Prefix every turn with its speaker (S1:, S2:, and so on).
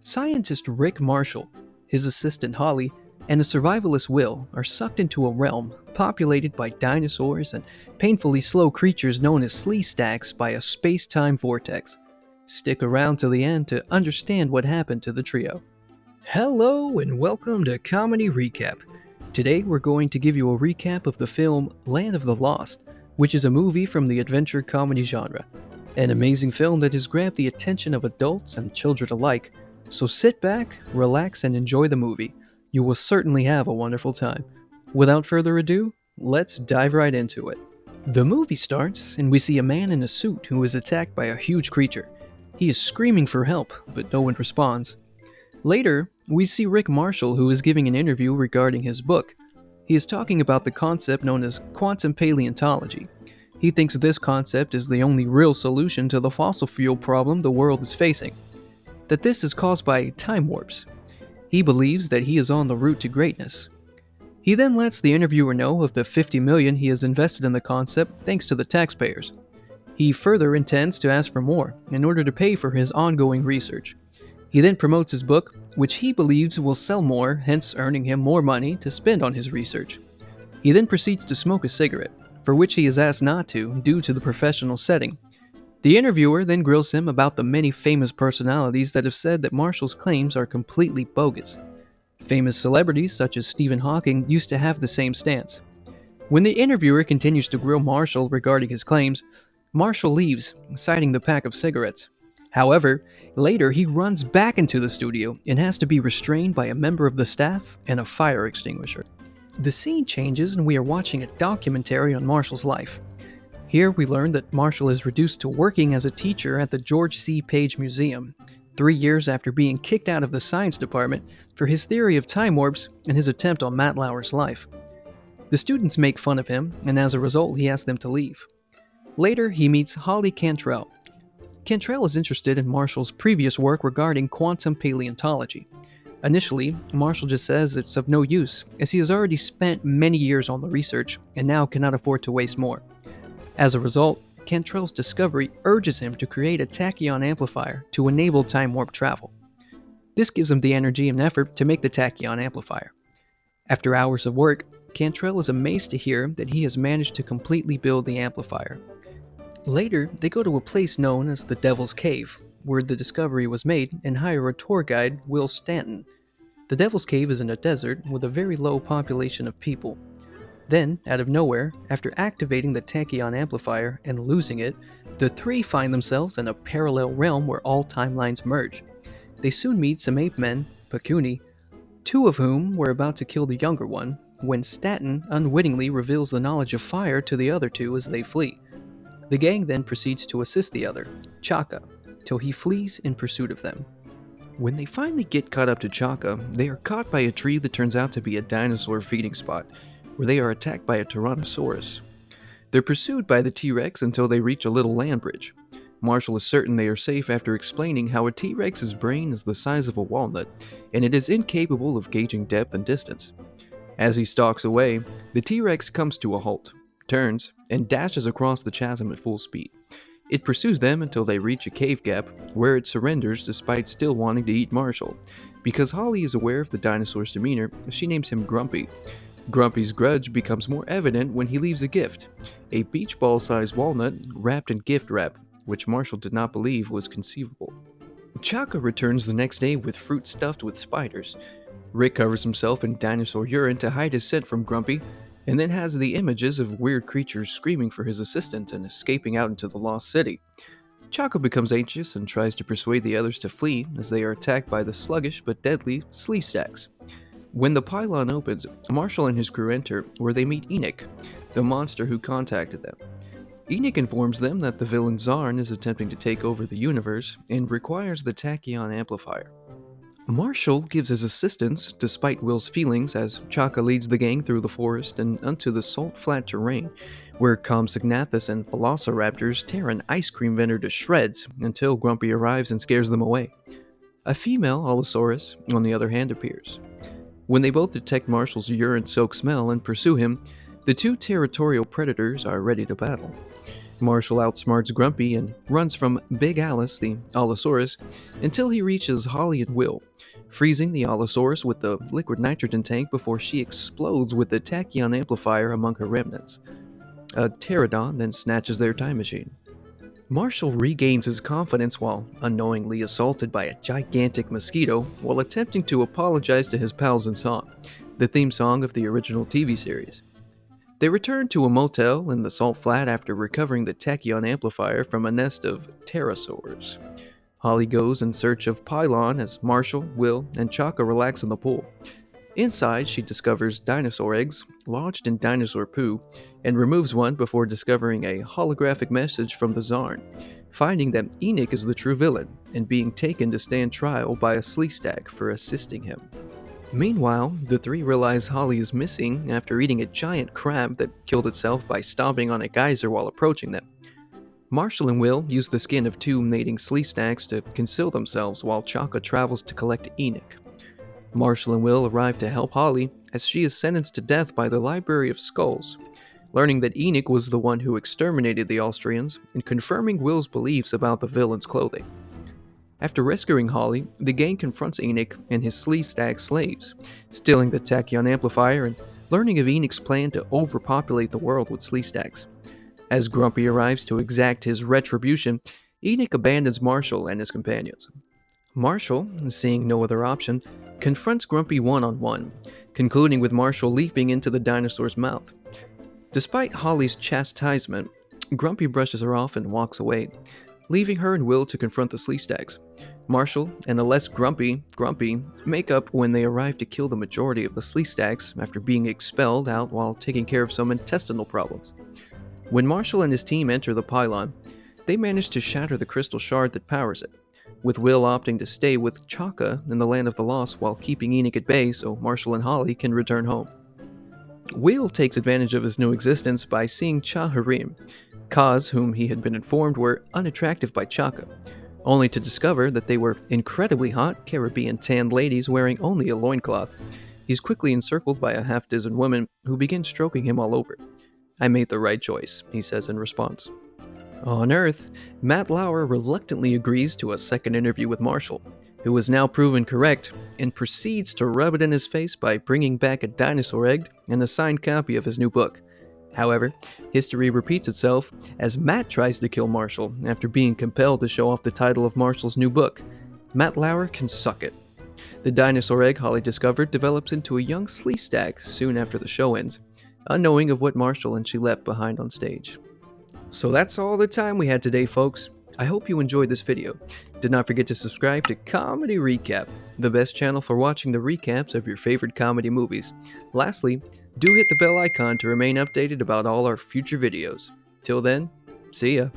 S1: Scientist Rick Marshall, his assistant Holly, and a survivalist Will are sucked into a realm populated by dinosaurs and painfully slow creatures known as Sleestaks by a space-time vortex. Stick around till the end to understand what happened to the trio. Hello and welcome to Comedy Recap. Today we're going to give you a recap of the film Land of the Lost, which is a movie from the adventure comedy genre. An amazing film that has grabbed the attention of adults and children alike. So sit back, relax, and enjoy the movie. You will certainly have a wonderful time. Without further ado, let's dive right into it. The movie starts, and we see a man in a suit who is attacked by a huge creature. He is screaming for help, but no one responds. Later, we see Rick Marshall, who is giving an interview regarding his book. He is talking about the concept known as quantum paleontology. He thinks this concept is the only real solution to the fossil fuel problem the world is facing. That this is caused by time warps. He believes that he is on the route to greatness. He then lets the interviewer know of the $50 million he has invested in the concept thanks to the taxpayers. He further intends to ask for more in order to pay for his ongoing research. He then promotes his book, which he believes will sell more, hence earning him more money to spend on his research. He then proceeds to smoke a cigarette, for which he is asked not to due to the professional setting. The interviewer then grills him about the many famous personalities that have said that Marshall's claims are completely bogus. Famous celebrities such as Stephen Hawking used to have the same stance. When the interviewer continues to grill Marshall regarding his claims, Marshall leaves, citing the pack of cigarettes. However, later he runs back into the studio and has to be restrained by a member of the staff and a fire extinguisher. The scene changes and we are watching a documentary on Marshall's life. Here we learn that Marshall is reduced to working as a teacher at the George C. Page Museum, 3 years after being kicked out of the science department for his theory of time warps and his attempt on Matt Lauer's life. The students make fun of him, and as a result he asks them to leave. Later he meets Holly Cantrell. Cantrell is interested in Marshall's previous work regarding quantum paleontology. Initially, Marshall just says it's of no use, as he has already spent many years on the research and now cannot afford to waste more. As a result, Cantrell's discovery urges him to create a tachyon amplifier to enable time warp travel. This gives him the energy and effort to make the tachyon amplifier. After hours of work, Cantrell is amazed to hear that he has managed to completely build the amplifier. Later, they go to a place known as the Devil's Cave, where the discovery was made, and hire a tour guide, Will Stanton. The Devil's Cave is in a desert with a very low population of people. Then, out of nowhere, after activating the tachyon amplifier and losing it, the three find themselves in a parallel realm where all timelines merge. They soon meet some ape men, Pakuni, two of whom were about to kill the younger one, when Stanton unwittingly reveals the knowledge of fire to the other two as they flee. The gang then proceeds to assist the other, Chaka, till he flees in pursuit of them. When they finally get caught up to Chaka, they are caught by a tree that turns out to be a dinosaur feeding spot, where they are attacked by a Tyrannosaurus. They're pursued by the T-Rex until they reach a little land bridge. Marshall is certain they are safe after explaining how a T-Rex's brain is the size of a walnut, and it is incapable of gauging depth and distance. As he stalks away, the T-Rex comes to a halt, turns, and dashes across the chasm at full speed. It pursues them until they reach a cave gap, where it surrenders despite still wanting to eat Marshall. Because Holly is aware of the dinosaur's demeanor, she names him Grumpy. Grumpy's grudge becomes more evident when he leaves a gift, a beach ball-sized walnut wrapped in gift wrap, which Marshall did not believe was conceivable. Chaka returns the next day with fruit stuffed with spiders. Rick covers himself in dinosaur urine to hide his scent from Grumpy, and then has the images of weird creatures screaming for his assistance and escaping out into the lost city. Chaka becomes anxious and tries to persuade the others to flee as they are attacked by the sluggish but deadly Sleestaks. When the pylon opens, Marshall and his crew enter, where they meet Enoch, the monster who contacted them. Enoch informs them that the villain Zarn is attempting to take over the universe and requires the tachyon amplifier. Marshall gives his assistance, despite Will's feelings, as Chaka leads the gang through the forest and onto the salt-flat terrain, where Compsognathus and Velociraptors tear an ice cream vendor to shreds until Grumpy arrives and scares them away. A female Allosaurus, on the other hand, appears. When they both detect Marshall's urine-soaked smell and pursue him, the two territorial predators are ready to battle. Marshall outsmarts Grumpy and runs from Big Alice, the Allosaurus, until he reaches Holly and Will, freezing the Allosaurus with the liquid nitrogen tank before she explodes with the tachyon amplifier among her remnants. A pterodon then snatches their time machine. Marshall regains his confidence while unknowingly assaulted by a gigantic mosquito while attempting to apologize to his pals in song, the theme song of the original TV series. They return to a motel in the Salt Flat after recovering the tachyon amplifier from a nest of pterosaurs. Holly goes in search of Pylon as Marshall, Will, and Chaka relax in the pool. Inside, she discovers dinosaur eggs lodged in dinosaur poo and removes one before discovering a holographic message from the Zarn, finding that Enoch is the true villain and being taken to stand trial by a Sleestak for assisting him. Meanwhile, the three realize Holly is missing after eating a giant crab that killed itself by stomping on a geyser while approaching them. Marshall and Will use the skin of two mating Sleestaks to conceal themselves while Chaka travels to collect Enoch. Marshall and Will arrive to help Holly as she is sentenced to death by the Library of Skulls, learning that Enoch was the one who exterminated the Austrians and confirming Will's beliefs about the villain's clothing. After rescuing Holly, the gang confronts Enoch and his Sleestak slaves, stealing the tachyon amplifier and learning of Enoch's plan to overpopulate the world with Sleestaks. As Grumpy arrives to exact his retribution, Enoch abandons Marshall and his companions. Marshall, seeing no other option, confronts Grumpy one-on-one, concluding with Marshall leaping into the dinosaur's mouth. Despite Holly's chastisement, Grumpy brushes her off and walks away, leaving her and Will to confront the Sleestaks. Marshall and the less Grumpy make up when they arrive to kill the majority of the Sleestaks after being expelled out while taking care of some intestinal problems. When Marshall and his team enter the pylon, they manage to shatter the crystal shard that powers it, with Will opting to stay with Chaka in the Land of the Lost while keeping Enoch at bay so Marshall and Holly can return home. Will takes advantage of his new existence by seeing Chaharim, Kaz, whom he had been informed were unattractive by Chaka, only to discover that they were incredibly hot Caribbean tanned ladies wearing only a loincloth. He's quickly encircled by a half-dozen women who begin stroking him all over. "I made the right choice," he says in response. On Earth, Matt Lauer reluctantly agrees to a second interview with Marshall, who is now proven correct, and proceeds to rub it in his face by bringing back a dinosaur egg and a signed copy of his new book. However, history repeats itself as Matt tries to kill Marshall after being compelled to show off the title of Marshall's new book. Matt Lauer can suck it. The dinosaur egg Holly discovered develops into a young Sleestak soon after the show ends, unknowing of what Marshall and she left behind on stage. So that's all the time we had today, folks. I hope you enjoyed this video. Do not forget to subscribe to Comedy Recap, the best channel for watching the recaps of your favorite comedy movies. Lastly, do hit the bell icon to remain updated about all our future videos. Till then, see ya.